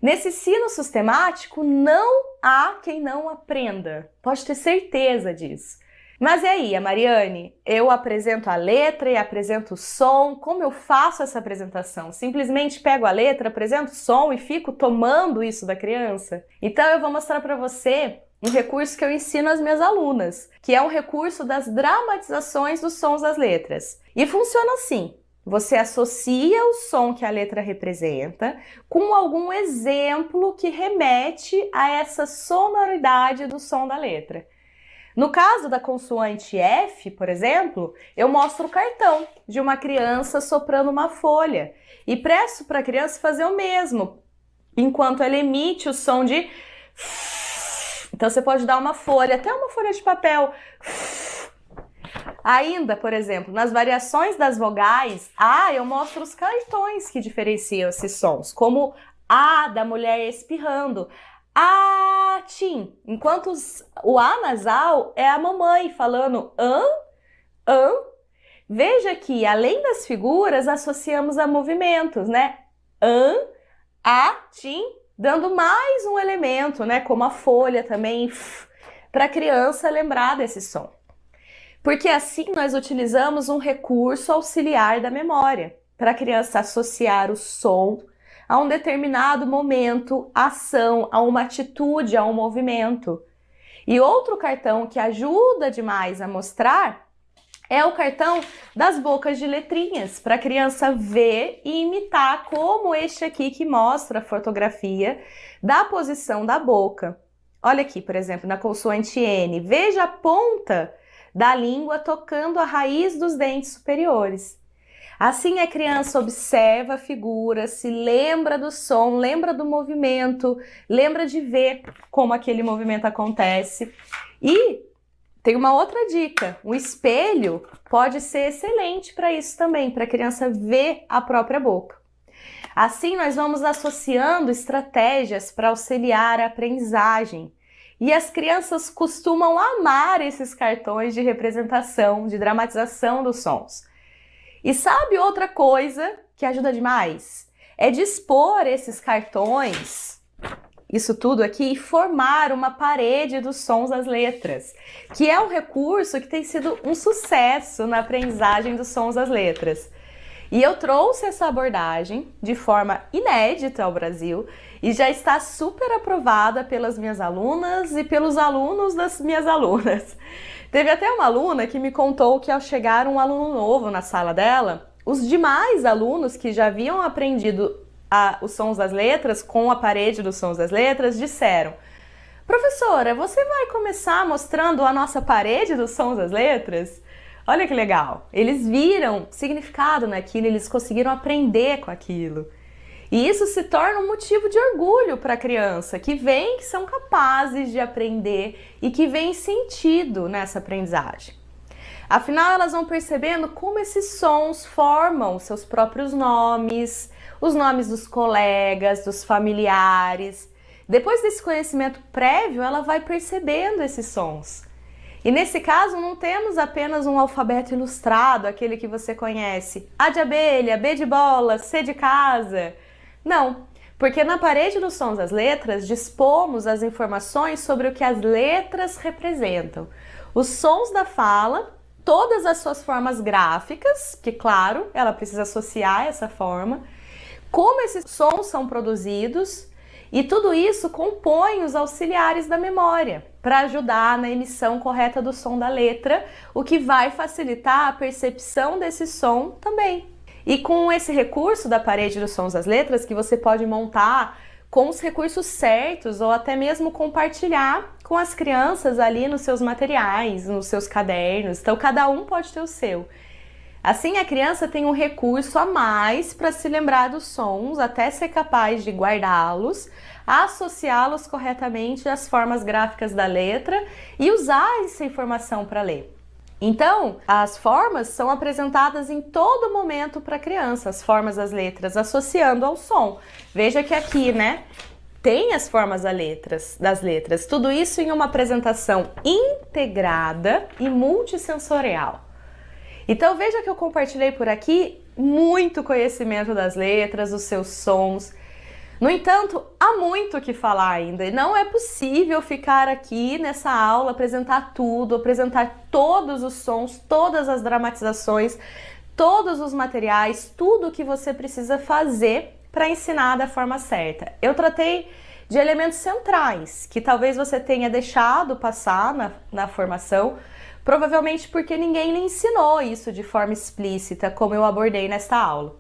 Nesse ensino sistemático, não há quem não aprenda, pode ter certeza disso. Mas e aí, a Mariane? Eu apresento a letra e apresento o som, como eu faço essa apresentação? Simplesmente pego a letra, apresento o som e fico tomando isso da criança? Então eu vou mostrar para você um recurso que eu ensino às minhas alunas, que é um recurso das dramatizações dos sons das letras. E funciona assim: você associa o som que a letra representa com algum exemplo que remete a essa sonoridade do som da letra. No caso da consoante F, por exemplo, eu mostro o cartão de uma criança soprando uma folha e peço para a criança fazer o mesmo, enquanto ela emite o som de... Então você pode dar uma folha, até uma folha de papel, Ainda, por exemplo, nas variações das vogais, eu mostro os cartões que diferenciam esses sons, como A da mulher espirrando, tim, enquanto o A nasal é a mamãe falando an. Veja que, além das figuras, associamos a movimentos, né? An, tim, dando mais um elemento, né? Como a folha também, para a criança lembrar desse som. Porque assim nós utilizamos um recurso auxiliar da memória, para a criança associar o som a um determinado momento, ação, a uma atitude, a um movimento. E outro cartão que ajuda demais a mostrar é o cartão das bocas de letrinhas, para a criança ver e imitar, como este aqui que mostra a fotografia da posição da boca. Olha aqui, por exemplo, na consoante N, veja a ponta da língua tocando a raiz dos dentes superiores. Assim a criança observa a figura, se lembra do som, lembra do movimento, lembra de ver como aquele movimento acontece. E tem uma outra dica, o espelho pode ser excelente para isso também, para a criança ver a própria boca. Assim nós vamos associando estratégias para auxiliar a aprendizagem. E as crianças costumam amar esses cartões de representação, de dramatização dos sons. E sabe outra coisa que ajuda demais? É dispor esses cartões, isso tudo aqui, e formar uma parede dos sons das letras, que é um recurso que tem sido um sucesso na aprendizagem dos sons das letras. E eu trouxe essa abordagem de forma inédita ao Brasil e já está super aprovada pelas minhas alunas e pelos alunos das minhas alunas. Teve até uma aluna que me contou que ao chegar um aluno novo na sala dela, os demais alunos que já haviam aprendido os sons das letras com a parede dos sons das letras disseram: professora, você vai começar mostrando a nossa parede dos sons das letras? Olha que legal! Eles viram significado naquilo, eles conseguiram aprender com aquilo. E isso se torna um motivo de orgulho para a criança, que vem que são capazes de aprender e que vem sentido nessa aprendizagem. Afinal, elas vão percebendo como esses sons formam seus próprios nomes, os nomes dos colegas, dos familiares. Depois desse conhecimento prévio, ela vai percebendo esses sons. E nesse caso, não temos apenas um alfabeto ilustrado, aquele que você conhece, A de abelha, B de bola, C de casa. Não, porque na parede dos sons das letras dispomos as informações sobre o que as letras representam. Os sons da fala, todas as suas formas gráficas, que claro, ela precisa associar essa forma, como esses sons são produzidos, e tudo isso compõe os auxiliares da memória para ajudar na emissão correta do som da letra, o que vai facilitar a percepção desse som também. E com esse recurso da parede dos sons das letras, que você pode montar com os recursos certos ou até mesmo compartilhar com as crianças ali nos seus materiais, nos seus cadernos. Então, cada um pode ter o seu. Assim, a criança tem um recurso a mais para se lembrar dos sons, até ser capaz de guardá-los, associá-los corretamente às formas gráficas da letra e usar essa informação para ler. Então, as formas são apresentadas em todo momento para a criança, as formas das letras, associando ao som. Veja que aqui, né, tem as formas das letras, tudo isso em uma apresentação integrada e multissensorial. Então veja que eu compartilhei por aqui muito conhecimento das letras, dos seus sons. No entanto, há muito o que falar ainda e não é possível ficar aqui nessa aula, apresentar tudo, apresentar todos os sons, todas as dramatizações, todos os materiais, tudo o que você precisa fazer para ensinar da forma certa. Eu tratei de elementos centrais que talvez você tenha deixado passar na formação, provavelmente porque ninguém lhe ensinou isso de forma explícita, como eu abordei nesta aula.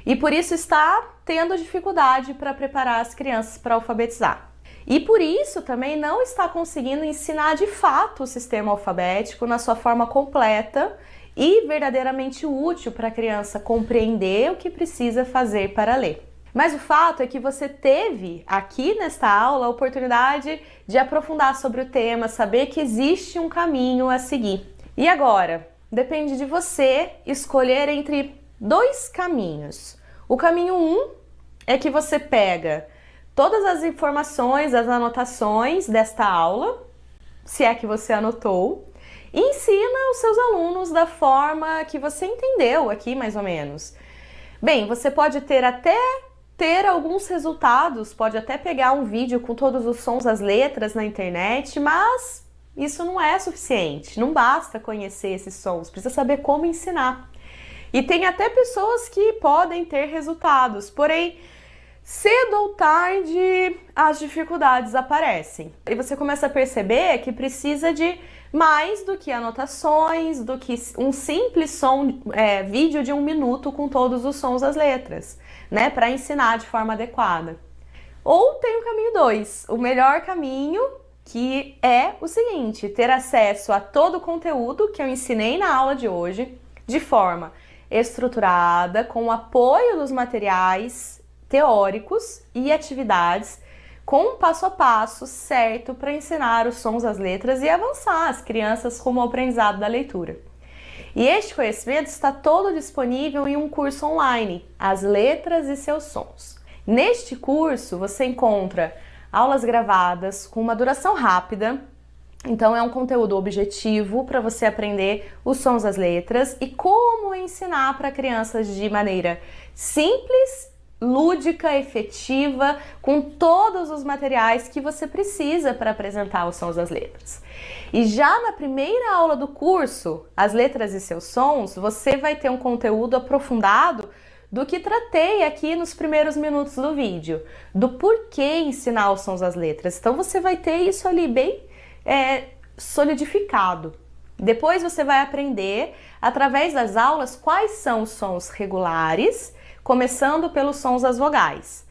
E por isso está tendo dificuldade para preparar as crianças para alfabetizar. E por isso também não está conseguindo ensinar de fato o sistema alfabético na sua forma completa e verdadeiramente útil para a criança compreender o que precisa fazer para ler. Mas o fato é que você teve aqui nesta aula a oportunidade de aprofundar sobre o tema, saber que existe um caminho a seguir. E agora? depende de você escolher entre dois caminhos. O caminho 1 é que você pega todas as informações, as anotações desta aula, se é que você anotou, e ensina os seus alunos da forma que você entendeu aqui, mais ou menos. Bem, você pode ter alguns resultados, pode até pegar um vídeo com todos os sons das letras na internet, mas isso não é suficiente, não basta conhecer esses sons, precisa saber como ensinar. E tem até pessoas que podem ter resultados, porém, cedo ou tarde as dificuldades aparecem. E você começa a perceber que precisa de mais do que anotações, do que um simples vídeo de 1 minuto com todos os sons das letras, né, para ensinar de forma adequada. Ou tem o caminho 2, o melhor caminho, que é o seguinte: ter acesso a todo o conteúdo que eu ensinei na aula de hoje, de forma estruturada, com o apoio dos materiais teóricos e atividades, com um passo a passo certo para ensinar os sons das letras e avançar as crianças rumo ao aprendizado da leitura. E este conhecimento está todo disponível em um curso online, As Letras e Seus Sons. Neste curso você encontra aulas gravadas com uma duração rápida, então é um conteúdo objetivo para você aprender os sons das letras e como ensinar para crianças de maneira simples, lúdica, efetiva, com todos os materiais que você precisa para apresentar os sons das letras. E já na primeira aula do curso, As Letras e Seus Sons, você vai ter um conteúdo aprofundado do que tratei aqui nos primeiros minutos do vídeo, do porquê ensinar os sons das letras. Então você vai ter isso ali bem solidificado. Depois você vai aprender, através das aulas, quais são os sons regulares, começando pelos sons das vogais.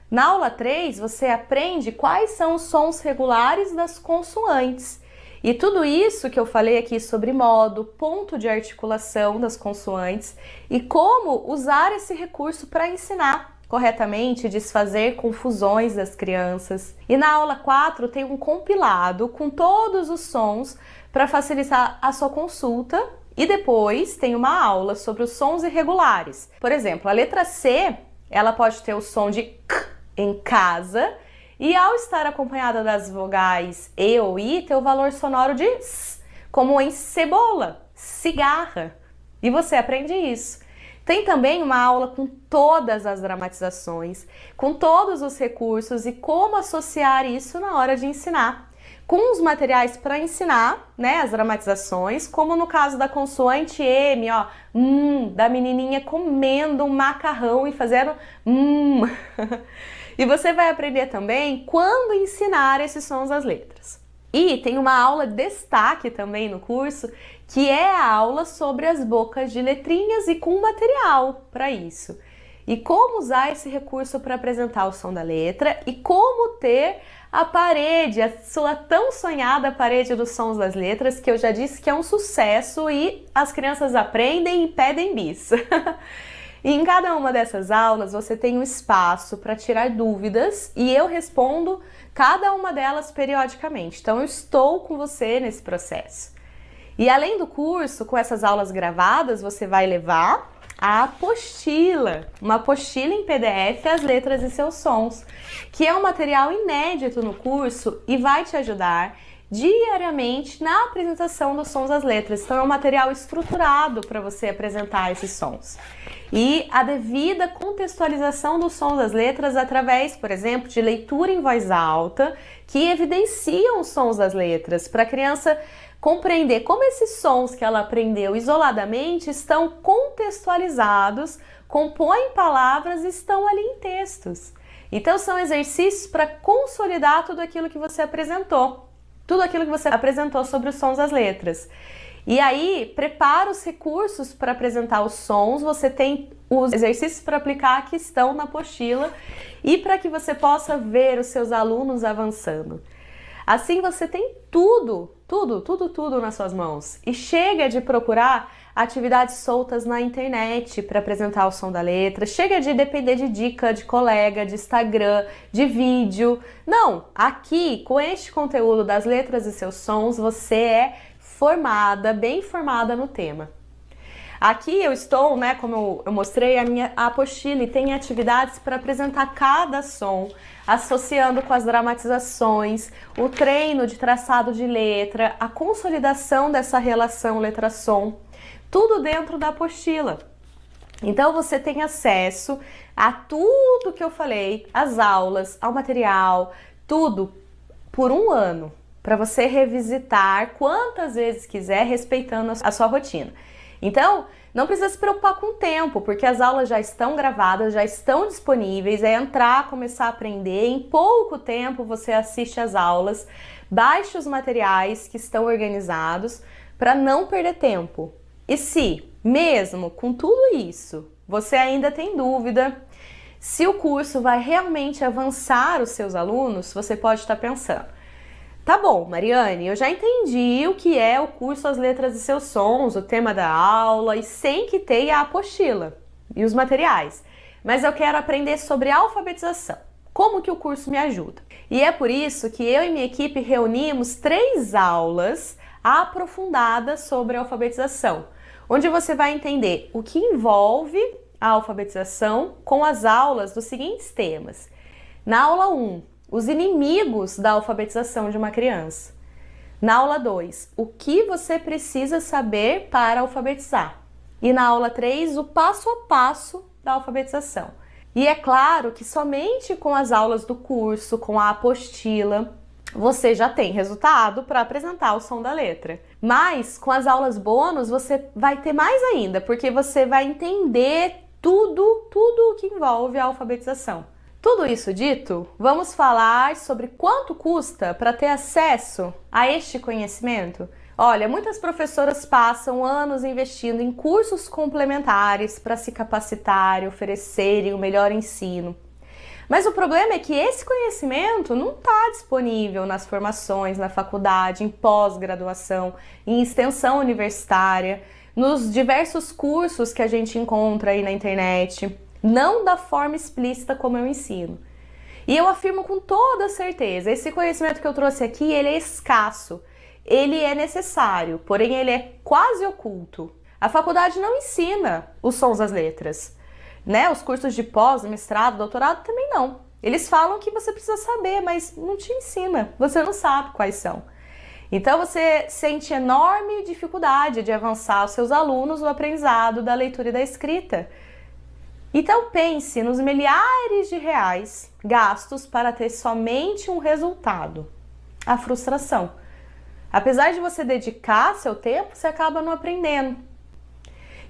Na aula 3, você aprende quais são os sons regulares das consoantes. E tudo isso que eu falei aqui sobre modo, ponto de articulação das consoantes e como usar esse recurso para ensinar corretamente, desfazer confusões das crianças. E na aula 4 tem um compilado com todos os sons para facilitar a sua consulta. E depois tem uma aula sobre os sons irregulares. Por exemplo, a letra C, ela pode ter o som de K em casa, e ao estar acompanhada das vogais E ou I, ter o valor sonoro de S, como em cebola, cigarra. E você aprende isso. Tem também uma aula com todas as dramatizações, com todos os recursos e como associar isso na hora de ensinar. Com os materiais para ensinar, né, as dramatizações, como no caso da consoante M, ó, da menininha comendo um macarrão e fazendo E você vai aprender também quando ensinar esses sons das letras. E tem uma aula de destaque também no curso, que é a aula sobre as bocas de letrinhas e com material para isso. E como usar esse recurso para apresentar o som da letra e como ter a parede, a sua tão sonhada parede dos sons das letras, que eu já disse que é um sucesso e as crianças aprendem e pedem bis. E em cada uma dessas aulas você tem um espaço para tirar dúvidas e eu respondo cada uma delas periodicamente. Então eu estou com você nesse processo. E além do curso, com essas aulas gravadas, você vai levar a apostila, uma apostila em PDF, As Letras e Seus Sons, que é um material inédito no curso e vai te ajudar diariamente na apresentação dos sons das letras. Então é um material estruturado para você apresentar esses sons. E a devida contextualização dos sons das letras através, por exemplo, de leitura em voz alta, que evidenciam os sons das letras, para a criança compreender como esses sons que ela aprendeu isoladamente estão contextualizados, compõem palavras e estão ali em textos. Então são exercícios para consolidar tudo aquilo que você apresentou. Tudo aquilo que você apresentou sobre os sons das letras. E aí, prepara os recursos para apresentar os sons, você tem os exercícios para aplicar que estão na apostila e para que você possa ver os seus alunos avançando. Assim você tem tudo nas suas mãos. E chega de procurar atividades soltas na internet para apresentar o som da letra, chega de depender de dica de colega, de Instagram, de vídeo. Não, aqui com este conteúdo das letras e seus sons, você é formada, bem formada no tema. Aqui eu estou, né, como eu mostrei, a minha apostila e tem atividades para apresentar cada som, associando com as dramatizações, o treino de traçado de letra, a consolidação dessa relação letra-som, tudo dentro da apostila. Então você tem acesso a tudo que eu falei, as aulas, ao material, tudo por um ano, para você revisitar quantas vezes quiser, respeitando a sua rotina. Então, não precisa se preocupar com o tempo, porque as aulas já estão gravadas, já estão disponíveis, é entrar, começar a aprender, em pouco tempo você assiste as aulas, baixe os materiais que estão organizados para não perder tempo. E se, mesmo com tudo isso, você ainda tem dúvida se o curso vai realmente avançar os seus alunos, você pode estar pensando: tá bom, Mariane, eu já entendi o que é o curso As Letras e Seus Sons, o tema da aula, e sem que tenha a apostila e os materiais. Mas eu quero aprender sobre alfabetização. Como que o curso me ajuda? E é por isso que eu e minha equipe reunimos 3 aulas aprofundadas sobre alfabetização, onde você vai entender o que envolve a alfabetização com as aulas dos seguintes temas. Na aula 1, os inimigos da alfabetização de uma criança. Na aula 2, o que você precisa saber para alfabetizar. E na aula 3, o passo a passo da alfabetização. E é claro que somente com as aulas do curso, com a apostila, você já tem resultado para apresentar o som da letra. Mas com as aulas bônus você vai ter mais ainda, porque você vai entender tudo o que envolve a alfabetização. Tudo isso dito, vamos falar sobre quanto custa para ter acesso a este conhecimento? Olha, muitas professoras passam anos investindo em cursos complementares para se capacitar e oferecerem o melhor ensino. Mas o problema é que esse conhecimento não está disponível nas formações, na faculdade, em pós-graduação, em extensão universitária, nos diversos cursos que a gente encontra aí na internet. Não da forma explícita como eu ensino. E eu afirmo com toda certeza, esse conhecimento que eu trouxe aqui, ele é escasso, ele é necessário, porém ele é quase oculto. A faculdade não ensina os sons das letras, né? Os cursos de pós, mestrado, doutorado também não. Eles falam que você precisa saber, mas não te ensina, você não sabe quais são. Então você sente enorme dificuldade de avançar os seus alunos no aprendizado da leitura e da escrita. Então pense nos milhares de reais gastos para ter somente um resultado: a frustração. Apesar de você dedicar seu tempo, você acaba não aprendendo.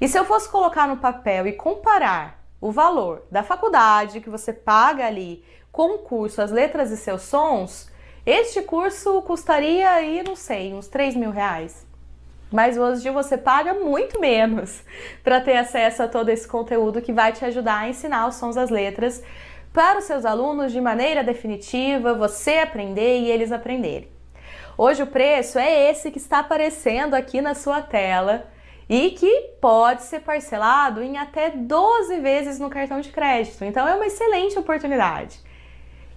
E se eu fosse colocar no papel e comparar o valor da faculdade que você paga ali com o curso As Letras e Seus Sons, este curso custaria aí, não sei, uns 3 mil reais. Mas hoje você paga muito menos para ter acesso a todo esse conteúdo que vai te ajudar a ensinar os sons das letras para os seus alunos de maneira definitiva, você aprender e eles aprenderem. Hoje o preço é esse que está aparecendo aqui na sua tela e que pode ser parcelado em até 12 vezes no cartão de crédito. Então é uma excelente oportunidade.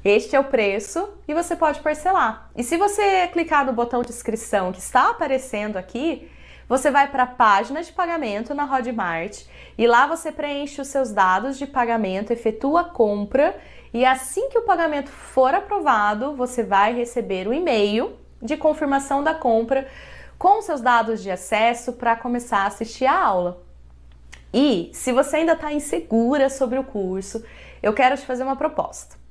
Este é o preço e você pode parcelar. E se você clicar no botão de inscrição que está aparecendo aqui, você vai para a página de pagamento na Hotmart e lá você preenche os seus dados de pagamento, efetua a compra e assim que o pagamento for aprovado, você vai receber o e-mail de confirmação da compra com seus dados de acesso para começar a assistir a aula. E se você ainda está insegura sobre o curso, eu quero te fazer uma proposta.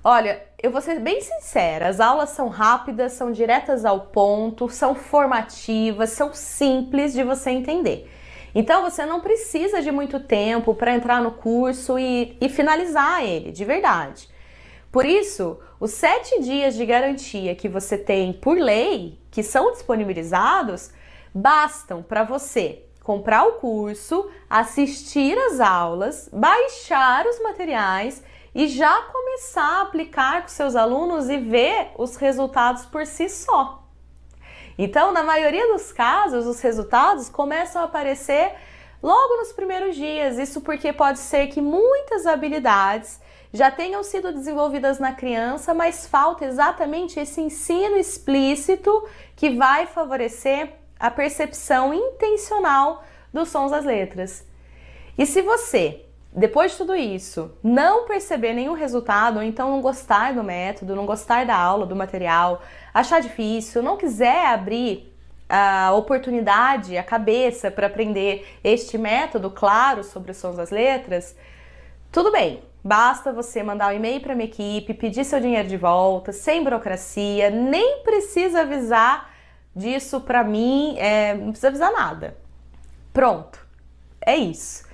Olha, eu vou ser bem sincera, as aulas são rápidas, são diretas ao ponto, são formativas, são simples de você entender. Então você não precisa de muito tempo para entrar no curso e finalizar ele, de verdade. Por isso, os 7 dias de garantia que você tem por lei, que são disponibilizados, bastam para você comprar o curso, assistir às aulas, baixar os materiais e já começar a aplicar com seus alunos e ver os resultados por si só. Então, na maioria dos casos, os resultados começam a aparecer logo nos primeiros dias. Isso porque pode ser que muitas habilidades já tenham sido desenvolvidas na criança, mas falta exatamente esse ensino explícito que vai favorecer a percepção intencional dos sons das letras. E se você, depois de tudo isso, não perceber nenhum resultado, ou então não gostar do método, não gostar da aula, do material, achar difícil, não quiser abrir a oportunidade, a cabeça para aprender este método claro sobre os sons das letras, tudo bem. Basta você mandar um e-mail para minha equipe, pedir seu dinheiro de volta, sem burocracia, nem precisa avisar disso para mim, não precisa avisar nada. Pronto, é isso.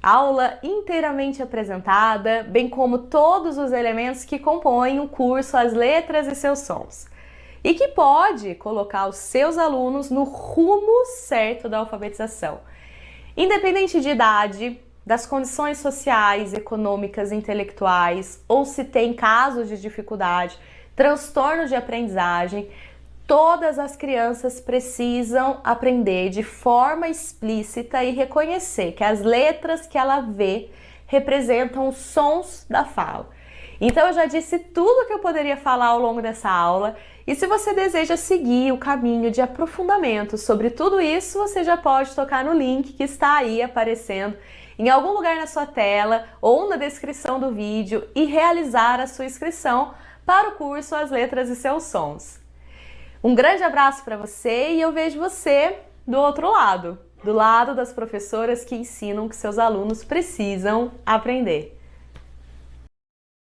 Aula inteiramente apresentada, bem como todos os elementos que compõem o curso As Letras e Seus Sons, e que pode colocar os seus alunos no rumo certo da alfabetização. Independente de idade, das condições sociais, econômicas, intelectuais, ou se tem casos de dificuldade, transtorno de aprendizagem, todas as crianças precisam aprender de forma explícita e reconhecer que as letras que ela vê representam os sons da fala. Então eu já disse tudo que eu poderia falar ao longo dessa aula, e se você deseja seguir o caminho de aprofundamento sobre tudo isso, você já pode tocar no link que está aí aparecendo em algum lugar na sua tela ou na descrição do vídeo e realizar a sua inscrição para o curso As Letras e Seus Sons. Um grande abraço para você e eu vejo você do outro lado, do lado das professoras que ensinam que seus alunos precisam aprender.